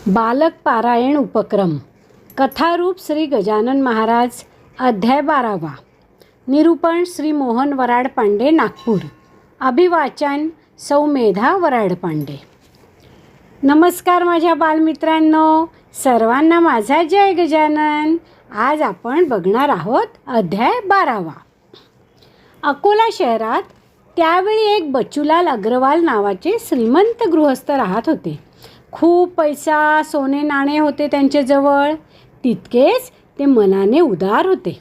बालक पारायण उपक्रम कथारूप श्री गजानन महाराज अध्याय 12वा निरूपण श्री मोहन वराड पांडे नागपूर अभिवाचन सौ मेधा वराड पांडे। नमस्कार माझ्या बालमित्रांनो, सर्वांना माझा जय गजानन। आज आपण बघणार आहोत अध्याय 12वा। अकोला शहरात त्यावेळी एक बच्चूलाल अग्रवाल नावाचे श्रीमंत गृहस्थ राहत होते। खूप पैसा सोने नाणे होते त्यांच्याजवळ, तितकेच ते मनाने उदार होते।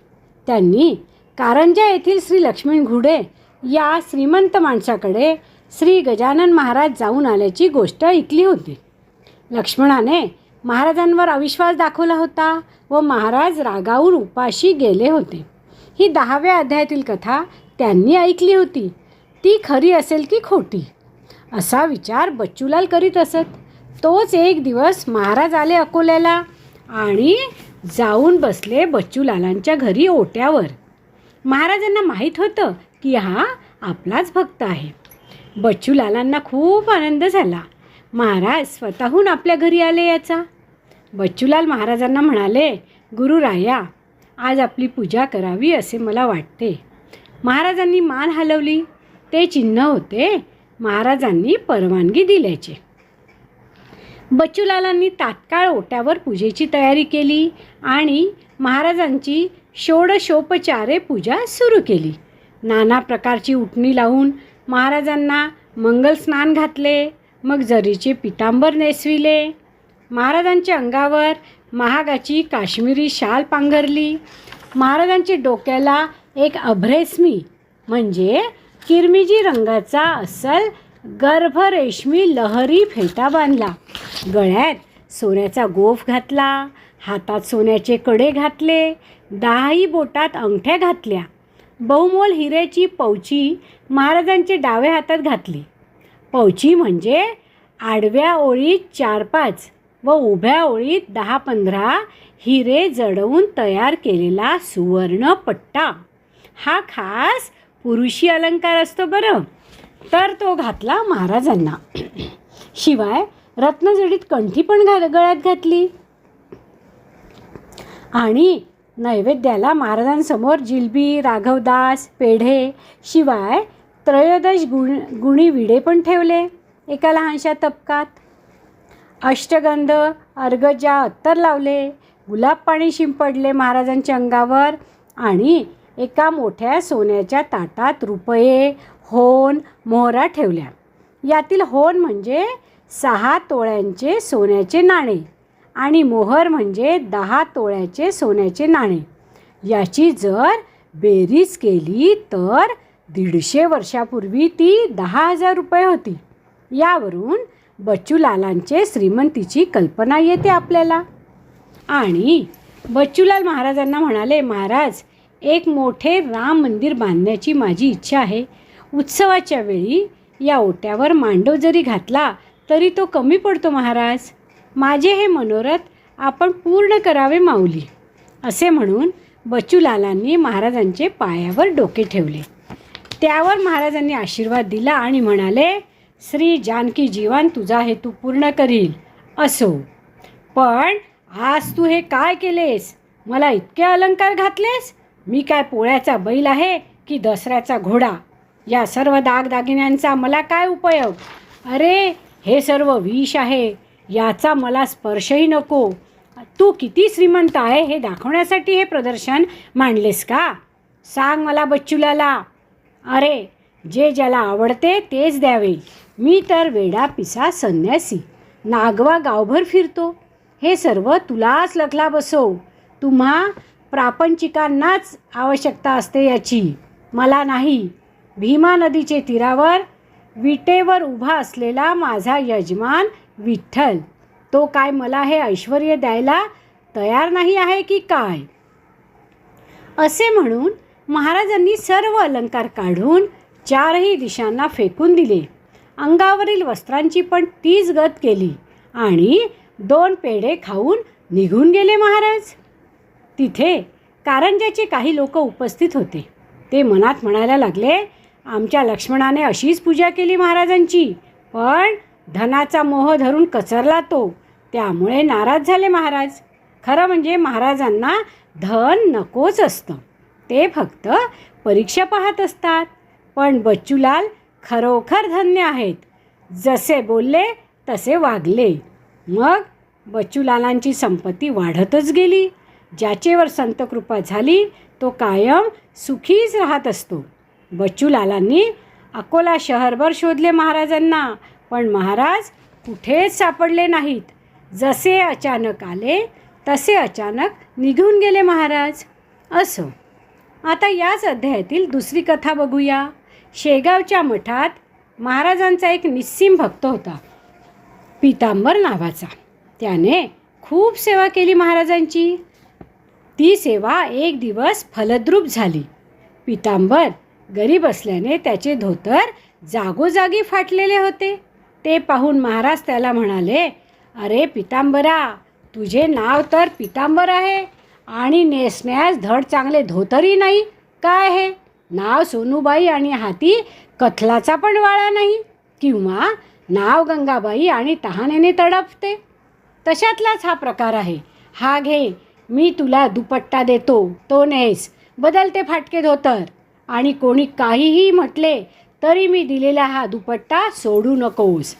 त्यांनी कारंजा येथील श्री लक्ष्मण घुडे या श्रीमंत माणसाकडे श्री गजानन महाराज जाऊन आल्याची गोष्ट ऐकली होती। लक्ष्मणाने महाराजांवर अविश्वास दाखवला होता व महाराज रागावून उपाशी गेले होते। ही 10व्या अध्यायातील कथा त्यांनी ऐकली होती। ती खरी असेल की खोटी असा विचार बच्चूलाल करीत असत। तोच एक दिवस महाराज आले अकोल्याला आणि जाऊन बसले बच्चूलालांच्या घरी ओट्यावर। महाराजांना माहीत होतं की हा आपलाच भक्त आहे। बच्चूलालांना खूप आनंद झाला। महाराज स्वतःहून आपल्या घरी आले याचा। बच्चूलाल महाराजांना म्हणाले, गुरुराया, आज आपली पूजा करावी असे मला वाटते। महाराजांनी मान हलवली। ते चिन्ह होते महाराजांनी परवानगी दिल्याचे। बच्चूलालांनी तात्काळ ओट्यावर पूजेची तयारी केली आणि महाराजांची षोडशोपचारे पूजा सुरू केली। नाना प्रकारची उटणी लावून महाराजांना मंगल स्नान घातले, मग जरीचे पितांबर नेसविले। महाराजांच्या अंगावर महागाची काश्मीरी शाल पांघरली। महाराजांच्या डोक्याला एक अभ्रेसमी म्हणजे किरमिजी रंगाचा अस्सल गर्भरेशमी लहरी फेटा बांधला। गळ्यात सोन्याचा गोफ घातला, हातात सोन्याचे कडे घातले, 10ही बोटात अंगठ्या घातल्या। बहुमोल हिऱ्याची पौची महाराजांच्या डाव्या हातात घातली। पौची म्हणजे आडव्या ओळीत 4-5 व उभ्या ओळीत 10-15 हिरे जडवून तयार केलेला सुवर्ण पट्टा। हा खास पुरुषी अलंकार असतो बरं, तर तो घातला महाराजांना। शिवाय रत्नजडित कंठी पण गळ्यात घातली आणि नैवेद्याला महाराजांसमोर जिलबी, राघवदास, पेढे शिवाय 13 गुणी विडे पण ठेवले एका लहानशा तपकात। अष्टगंध, अर्गजा, अत्तर लावले, गुलाब पाणी शिंपडले महाराजांच्या अंगावर आणि एका मोठ्या सोन्याच्या ताटात रुपये, होन, मोहरा ठेवल्या। यातील होन म्हणजे 6 तोळ्यांचे सोन्याचे नाणे आणि मोहर म्हणजे 10 तोळ्याचे सोन्याचे नाणे। याची जर बेरीज केली तर 150 वर्षापूर्वी ती 10,000 रुपये होती। यावरून बच्चूलालांचे श्रीमंतीची कल्पना येते आपल्याला। आणि बच्चूलाल महाराजांना म्हणाले, महाराज, एक मोठे राम मंदिर बांधण्याची माझी इच्छा आहे। उत्सवाच्या वेळी या ओट्यावर मांडव जरी घातला तरी तो कमी पडतो महाराज। माझे हे मनोरथ आपण पूर्ण करावे माऊली। असे म्हणून बच्चूलालांनी महाराजांचे पायावर डोके ठेवले। त्यावर महाराजांनी आशीर्वाद दिला आणि म्हणाले, श्री जानकी जीवन तुझा हेतू पूर्ण करील असो। पण आज तू हे काय केलेस? मला इतके अलंकार घातलेस? मी काय पोळ्याचा बैल आहे की दसऱ्याचा घोडा? या सर्व दागदागिन्यांचा मला काय उपयोग? अरे, हे सर्व विष आहे, याचा मला स्पर्शही नको। तू किती श्रीमंत आहे हे दाखवण्यासाठी हे प्रदर्शन मांडलेस का? सांग मला बच्चूलाला। अरे, जे ज्याला आवडते तेच द्यावे। मी तर वेडा पिसा संन्यासी, नागवा गावभर फिरतो। हे सर्व तुलाच लखला बसो। तुम्हा प्रापंचिकांनाच आवश्यकता असते याची, मला नाही। भीमा नदीचे तीरावर विटेवर उभा असलेला माझा यजमान विठ्ठल, तो काय मला हे ऐश्वर्य द्यायला तयार नाही आहे की काय? असे म्हणून महाराजांनी सर्व अलंकार काढून 4ही दिशांना फेकून दिले। अंगावरील वस्त्रांची पण तीच गत केली आणि 2 पेढे खाऊन निघून गेले महाराज। तिथे कारंजाचे काही लोक उपस्थित होते। ते मनात म्हणायला लागले, आमच्या लक्ष्मणाने अशीच पूजा केली महाराजांची, पण धनाचा मोह धरून कचरला तो। त्यामुळे नाराज झाले महाराज. खरं म्हणजे महाराजांना धन नकोच असतं, ते फक्त परीक्षा पाहत असतात. पण बच्चूलाल खरोखर धन्य आहेत. जसे बोलले तसे वागले. मग बच्चूलालांची संपत्ती वाढतच गेली. ज्याचेवर संतकृपा झाली तो कायम सुखीच राहत असतो. बच्चूलालांनी अकोला शहरभर शोधले महाराजांना, पण महाराज कुठेच सापडले नाहीत. जसे अचानक आले तसे अचानक निघून गेले महाराज. असो, आता याच अध्यायातील दुसरी कथा बघूया. शेगावच्या मठात महाराजांचा एक निस्सीम भक्त होता, पितांबर नावाचा. त्याने खूप सेवा केली महाराजांची. ती सेवा एक दिवस फलद्रूप झाली. पितांबर गरीब असल्याने त्याचे धोतर जागोजागी फाटलेले होते. ते पाहून महाराज त्याला म्हणाले, अरे पितांबरा, तुझे नाव तर पितांबर आहे आणि नेसण्यास धड चांगले धोतरही नाही. काय हे नाव सोनूबाई आणि हाती कथलाचा पण वाळा नाही, किंवा नाव गंगाबाई आणि तहानेने तडपते. तशातलाच हा प्रकार आहे. हा घे, मी तुला दुपट्टा देतो, तो नेस, बदलते फाटके धोतर. आणि कोणी काहीही म्हटले तरी मी दिलेला हा दुपट्टा सोडू नकोस.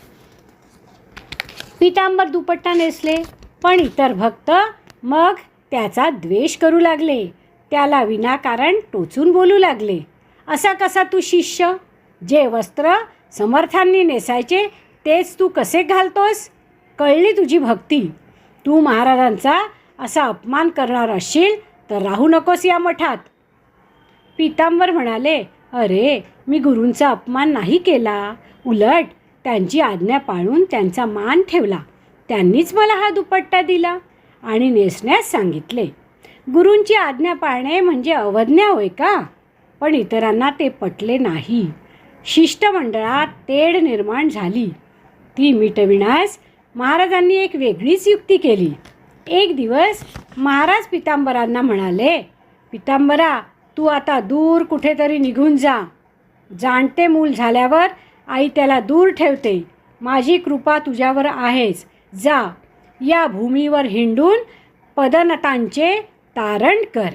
पितांबर दुपट्टा नेसले, पण इतर भक्त मग त्याचा द्वेष करू लागले. त्याला विनाकारण टोचून बोलू लागले. असा कसा तू शिष्य? जे वस्त्र समर्थांनी नेसायचे तेच तू कसे घालतोस? कळली तुझी भक्ती. तू महाराजांचा असा अपमान करणार असशील तर राहू नकोस या मठात. पितांबर म्हणाले, अरे मी गुरूंचा अपमान नाही केला, उलट त्यांची आज्ञा पाळून त्यांचा मान ठेवला. त्यांनीच मला हा दुपट्टा दिला आणि नेसण्यास सांगितले. गुरूंची आज्ञा पाळणे म्हणजे अवज्ञा होय का? पण इतरांना ते पटले नाही. शिष्टमंडळात तेढ निर्माण झाली. ती मिटविण्यास महाराजांनी एक वेगळीच युक्ती केली. एक दिवस महाराज पितांबरांना म्हणाले, पितांबरा, तू आता दूर कुठेतरी निघून जा. जाणते मूल झाल्यावर आई त्याला दूर ठेवते. माझी कृपा तुझ्यावर आहेच. जा, या भूमीवर हिंडून पदनतांचे तारण कर.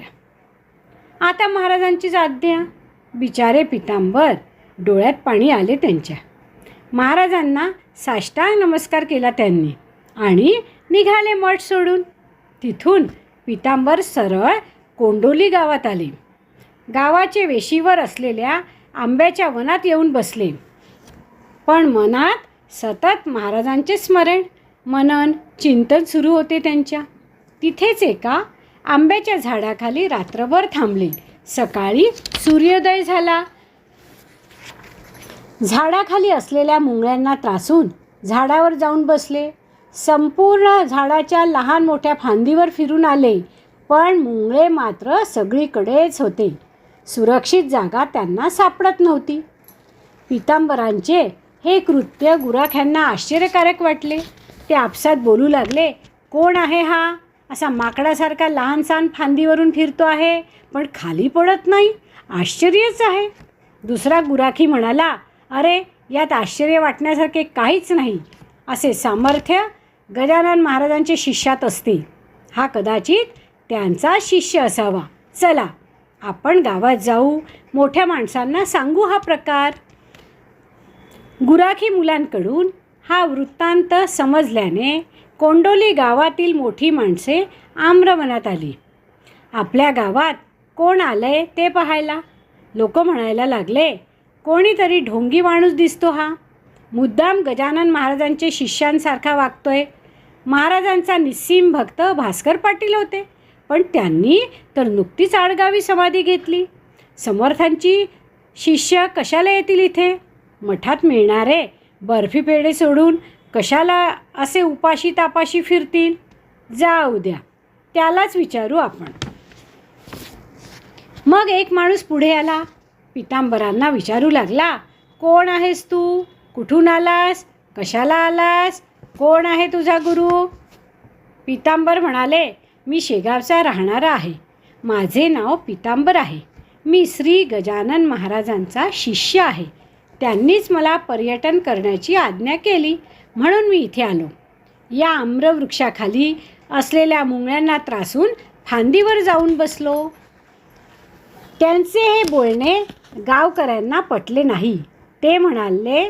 आता महाराजांचीच आज्ञा. बिचारे पितांबर, डोळ्यात पाणी आले त्यांच्या. महाराजांना साष्टांग नमस्कार केला त्यांनी आणि निघाले मठ सोडून. तिथून पितांबर सरळ कोंडोली गावात आले. गावाचे वेशीवर असलेल्या आंब्याच्या वनात येऊन बसले. पण मनात सतत महाराजांचे स्मरण, मनन, चिंतन सुरू होते त्यांच्या. तिथेच एका आंब्याच्या झाडाखाली रात्रभर थांबले. सकाळी सूर्योदय झाला. झाडाखाली असलेल्या मुंगळ्यांना त्रासून झाडावर जाऊन बसले. संपूर्ण झाडाच्या लहान मोठ्या फांदीवर फिरून आले, पण मुंगळे मात्र सगळीकडेच होते. सुरक्षित जागा त्यांना सापडत नव्हती. पितांबरांचे हे कृत्य गुराख्यांना आश्चर्यकारक वाटले. ते आपसात बोलू लागले, कोण आहे हा? असा माकडासारखा लहानसहान फांदीवरून फिरतो आहे, पण खाली पडत नाही. आश्चर्यच आहे. दुसरा गुराखी म्हणाला, अरे यात आश्चर्य वाटण्यासारखे काहीच नाही. असे सामर्थ्य गजानन महाराजांच्या शिष्यात असते. हा कदाचित त्यांचा शिष्य असावा. चला आपण गावात जाऊ, मोठ्या माणसांना सांगू हा प्रकार. गुराखी मुलांकडून हा वृत्तांत समजल्याने कोंडोली गावातील मोठी माणसे आम्रवनात आली. आपल्या गावात कोण आलंय ते पाहायला. लोक म्हणायला लागले, कोणीतरी ढोंगी माणूस दिसतो हा. मुद्दाम गजानन महाराजांचे शिष्यांसारखा वागतोय. महाराजांचा निस्सीम भक्त भास्कर पाटील होते, पण त्यांनी तर नुकतीच आडगावी समाधी घेतली. समर्थांची शिष्य कशाला येतील इथे? मठात मिळणारे बर्फी पेढे सोडून कशाला असे उपाशी तापाशी फिरतील? जाऊ द्या, त्यालाच विचारू आपण. मग एक माणूस पुढे आला. पितांबरांना विचारू लागला, कोण आहेस तू? कुठून आलास? कशाला आलास? कोण आहे तुझा गुरु? पितांबर म्हणाले, मी शेगावचा राहणारा आहे. माझे नाव पितांबर आहे. मी श्री गजानन महाराजांचा शिष्य आहे. त्यांनीच मला पर्यटन करण्याची आज्ञा केली, म्हणून मी इथे आलो. या आम्रवृक्षाखाली असलेल्या मुंगळ्यांना त्रासून फांदीवर जाऊन बसलो. त्यांचे हे बोलणे गावकऱ्यांना पटले नाही. ते म्हणाले,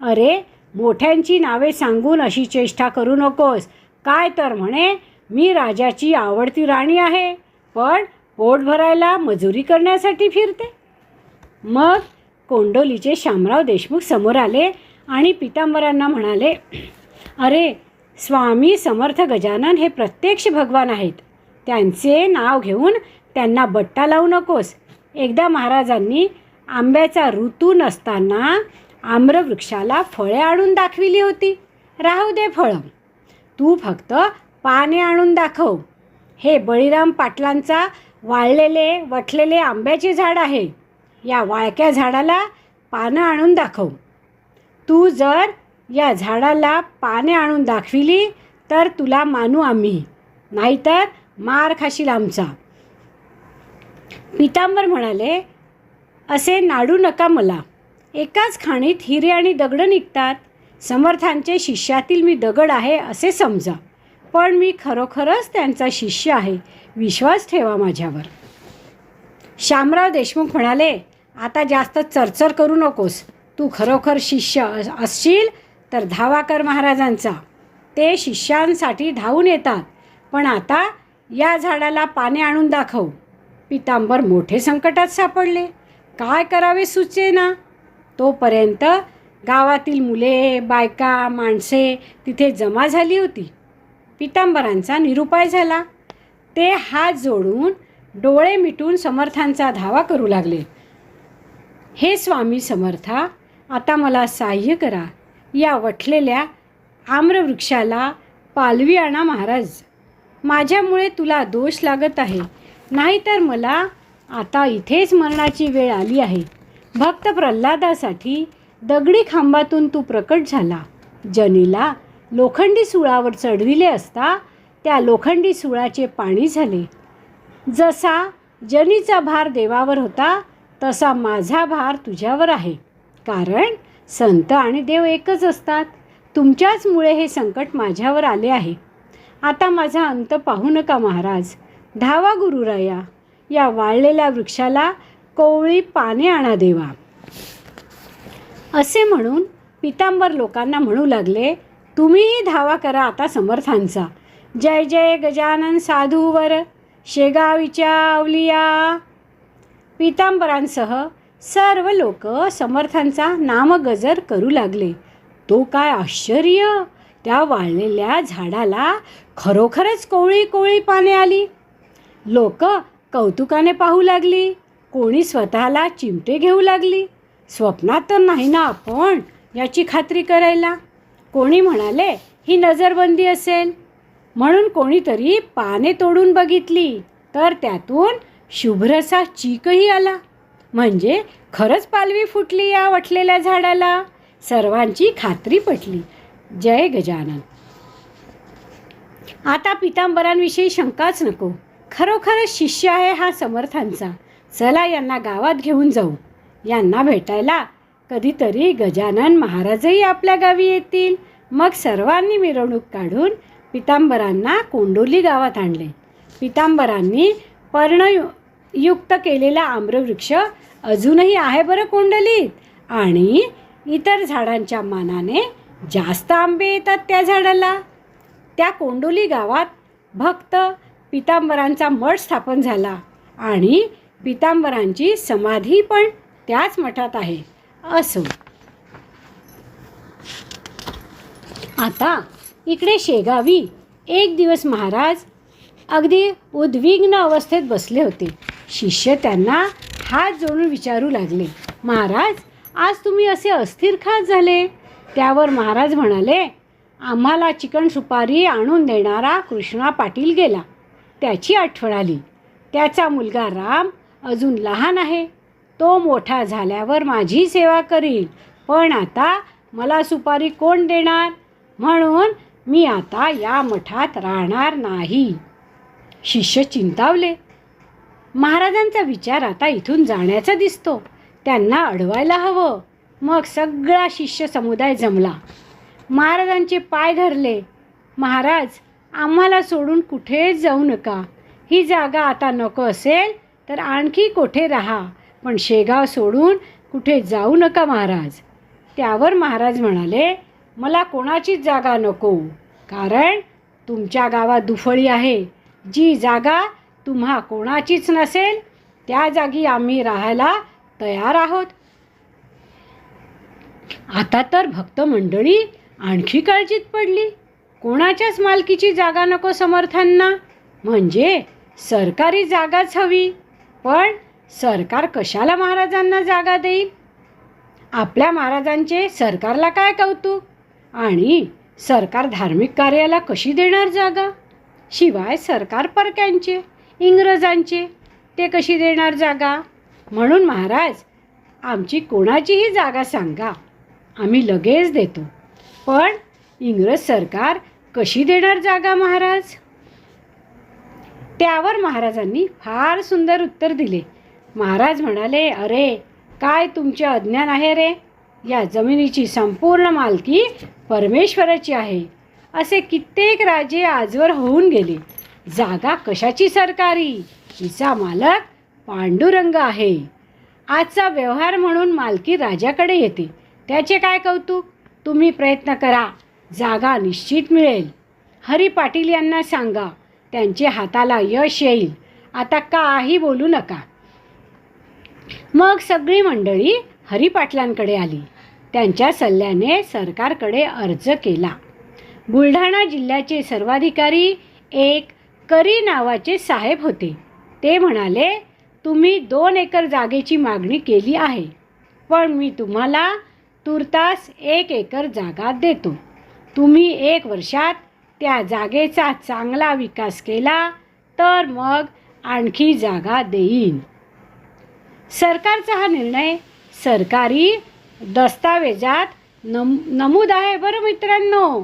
अरे मोठ्यांची नावे सांगून अशी चेष्टा करू नकोस. काय तर म्हणे, मी राजाची आवडती राणी आहे, पण पोट भरायला मजुरी करण्यासाठी फिरते. मग कोंडोलीचे शामराव देशमुख समोर आले आणि पितांबरांना म्हणाले, अरे स्वामी समर्थ गजानन हे प्रत्यक्ष भगवान आहेत. त्यांचे नाव घेऊन त्यांना बट्टा लावू नकोस. एकदा महाराजांनी आंब्याचा ऋतू नसताना आम्रवृक्षाला फळे आणून दाखविली होती. राहू दे फळं, तू फक्त पाने आणून दाखव. हे बळीराम पाटलांचा वठलेले आंब्याचे झाड आहे. या वाळक्या झाडाला पानं आणून दाखव. तू जर या झाडाला पाने आणून दाखविली तर तुला मानू आम्ही, नाहीतर मार खाशील आमचा. पितांबर म्हणाले, असे नाडू नका मला. एकाच खाणीत हिरे आणि दगड निघतात. समर्थांचे शिष्यातील मी दगड आहे असे समजा, पण मी खरोखरच त्यांचा शिष्य आहे. विश्वास ठेवा माझ्यावर. शामराव देशमुख म्हणाले, आता जास्त चरचर करू नकोस. तू खरोखर शिष्य असशील तर धावा कर महाराजांचा. ते शिष्यांसाठी धावून येतात. पण आता या झाडाला पाने आणून दाखव. पितांबर मोठे संकटात सापडले. काय करावे सुचेना. तोपर्यंत गावातील मुले, बायका, माणसे तिथे जमा झाली होती. पितांबरांचा निरुपाय झाला. ते हात जोडून डोळे मिटून समर्थांचा धावा करू लागले. हे स्वामी समर्था, आता मला सहाय्य करा. या वठलेल्या आम्रवृक्षाला पालवी आणा महाराज. माझ्यामुळे तुला दोष लागत आहे, नाहीतर मला आता इथेच मरणाची वेळ आली आहे. भक्त प्रल्हादासाठी दगडी खांबातून तू प्रकट झाला. जनीला लोखंडी सुळावर चढविले असता त्या लोखंडी सुळाचे पाणी झाले. जसा जनीचा भार देवावर होता तसा माझा भार तुझ्यावर आहे. कारण संत आणि देव एकच असतात. तुमच्याचमुळे हे संकट माझ्यावर आले आहे. आता माझा अंत पाहू नका महाराज. धावा गुरुराया. या वाळलेल्या वृक्षाला कोवळी पाने आणा देवा. असे म्हणून पितांबर लोकांना म्हणू लागले, तुम्हीही धावा करा आता समर्थांचा. जय जय गजानन साधूवर शेगावीच्या अवलिया. पितांबरांसह सर्व लोक समर्थांचा नामगजर करू लागले. तो काय आश्चर्य, त्या वाळलेल्या झाडाला खरोखरच कोवळी कोवळी पाने आली. लोक कौतुकाने पाहू लागली. कोणी स्वतःला चिमटे घेऊ लागली. स्वप्नात तर नाही ना आपण याची खात्री करायला. कोणी म्हणाले ही नजरबंदी असेल. म्हणून कोणीतरी पाने तोडून बघितली तर त्यातून शुभ्रसा चीकही आला. म्हणजे खरंच पालवी फुटली या वठलेल्या झाडाला. सर्वांची खात्री पटली. जय गजानन. आता पितांबरांविषयी शंकाच नको. खरोखरच शिष्य आहे हा समर्थांचा. चला यांना गावात घेऊन जाऊ. यांना भेटायला कधीतरी गजानन महाराजही आपल्या गावी येतील. मग सर्वांनी मिरवणूक काढून पितांबरांना कोंडोली गावात आणले. पितांबरांनी पर्णयुक्त केलेला आम्रवृक्ष अजूनही आहे बरं कोंडलीत. आणि इतर झाडांच्या मानाने जास्त आंबे येतात त्या झाडाला. त्या कोंडोली गावात भक्त पितांबरांचा मठ स्थापन झाला आणि पितांबरांची समाधी पण त्याच मठात आहे. असो. आता इकडे शेगावी एक दिवस महाराज अगदी उद्विग्न अवस्थेत बसले होते. शिष्य त्यांना हात जोडून विचारू लागले, महाराज आज तुम्ही असे अस्थिर का झाले? त्यावर महाराज म्हणाले, आम्हाला चिकन सुपारी आणून देणारा कृष्णा पाटील गेला. त्याची आठवण आली. त्याचा मुलगा राम अजून लहान आहे. तो मोठा झाल्यावर माझी सेवा करील. पण आता मला सुपारी कोण देणार? म्हणून मी आता या मठात राहणार नाही. शिष्य चिंतावले. महाराजांचा विचार आता इथून जाण्याचा दिसतो. त्यांना अडवायला हवं. मग सगळा शिष्य समुदाय जमला. महाराजांचे पाय धरले. महाराज, आम्हाला सोडून कुठेच जाऊ नका. ही जागा आता नको असेल तर आणखी कोठे राहा, पण शेगाव सोडून कुठे जाऊ नका महाराज. त्यावर महाराज म्हणाले, मला कोणाचीच जागा नको, कारण तुमच्या गावात दुफळी आहे. जी जागा तुम्हा कोणाचीच नसेल त्या जागी आम्ही राहायला तयार आहोत. आता तर भक्त मंडळी आणखी काळजीत पडली. कोणाच्याच मालकीची जागा नको समर्थांना, म्हणजे सरकारी जागाच हवी. पण सरकार कशाला महाराजांना जागा देईल? आपल्या महाराजांचे सरकारला काय कौतुक, आणि सरकार धार्मिक कार्याला कशी देणार जागा? शिवाय सरकार परक्यांचे, इंग्रजांचे, ते कशी देणार जागा? म्हणून महाराज, आमची कोणाचीही जागा सांगा, आम्ही लगेच देतो. पण इंग्रज सरकार कशी देणार जागा महाराज? त्यावर महाराजांनी फार सुंदर उत्तर दिले. महाराज म्हणाले, अरे काय तुमचे अज्ञान आहे रे. या जमिनीची संपूर्ण मालकी परमेश्वराची आहे. असे कित्येक राजे आजवर होऊन गेले. जागा कशाची सरकारी? हिचा मालक पांडुरंग आहे. आजचा व्यवहार म्हणून मालकी राजाकडे येते. त्याचे काय कौतुक? तुम्ही प्रयत्न करा, जागा निश्चित मिळेल. हरी पाटील यांना सांगा, त्यांचे हाताला यश येईल. आता काही बोलू नका. मग सगळी मंडळी हरी पाटलांकडे आली. त्यांच्या सल्ल्याने सरकारकडे अर्ज केला. बुलढाणा जिल्ह्याचे सर्वाधिकारी एक करी नावाचे साहेब होते. ते म्हणाले, तुम्ही 2 एकर जागेची मागणी केली आहे, पण मी तुम्हाला तुर्तास 1 एकर जागा देतो. तुम्ही 1 वर्षात त्या जागेचा चांगला विकास केला तर मग आणखी जागा देईन. सरकारचा हा निर्णय सरकारी दस्तावेजात नमूद आहे बरं मित्रांनो.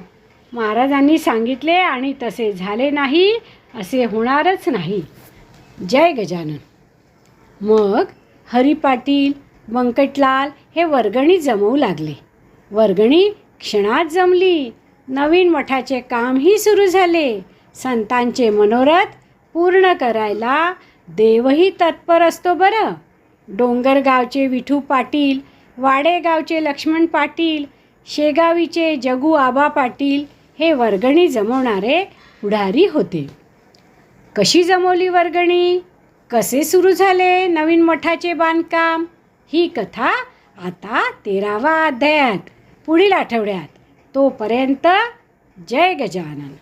महाराजांनी सांगितले आणि तसे झाले नाही असे होणारच नाही. जय गजानन. मग हरी पाटील, व्यंकटलाल हे वर्गणी जमवू लागले. वर्गणी क्षणात जमली. नवीन मठाचे कामही सुरू झाले. संतांचे मनोरथ पूर्ण करायला देवही तत्पर असतो बरं. डोंगरगावचे विठू पाटील, वाडेगावचे लक्ष्मण पाटील, शेगावीचे जगू आबा पाटील हे वर्गणी जमवणारे पुढारी होते. कशी जमवली वर्गणी? कसे सुरू झाले नवीन मठाचे बांधकाम? ही कथा आता 13व्या अध्यायात पुढील आठवड्यात. तोपर्यंत जय गजानन.